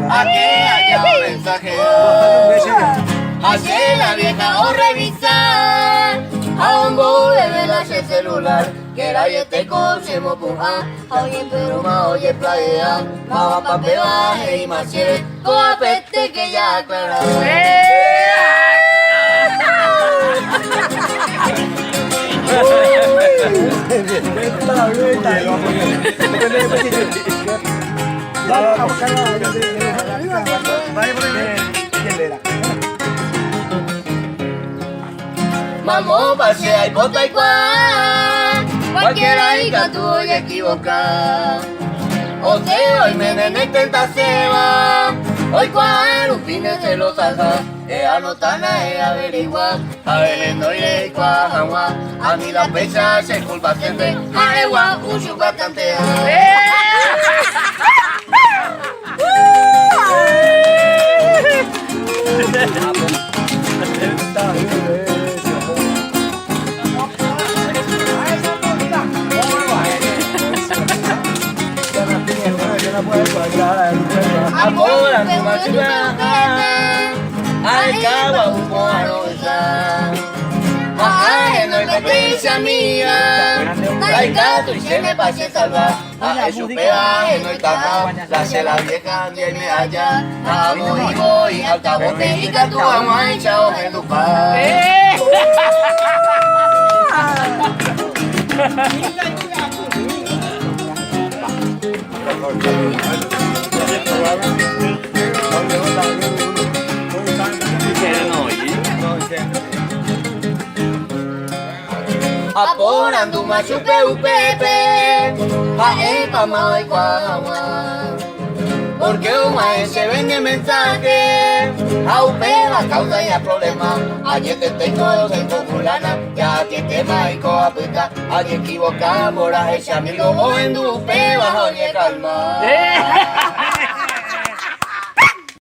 a que haya un mensaje. Hace la vieja o revisar a un bebé la celular que la yete coche mo puja oye pero ma oye playa ma pa pe baje y ma chere co apete que ya aclara. Vamos, pasea y bota y cualquiera diga tú voy a equivocar. O sea, hoy me nene tenta se va. Hoy cual un fin de se lo saca. Anotana averigua. A ver no iré cuajagua. A mí la pecha se culpa siempre. Aregua, uso bastante. Ahora no más al cabo un poarosa. No hay competencia mía. Hay gato y se me pase salvar. A eso peaje no hay caja. La se la vieja viene allá. Vamos y voy al cabo te y que tú vamos a echar en tu paz. Aporando uma chupe o pepe, pa mal y cuajagua. Porque uma se vende mensaje, a upe la causa y el problema. Ayer te tengo fulana, ya te tema y coapita. Ayer equivocamos, ese amigo o en dupe bajo ni calma.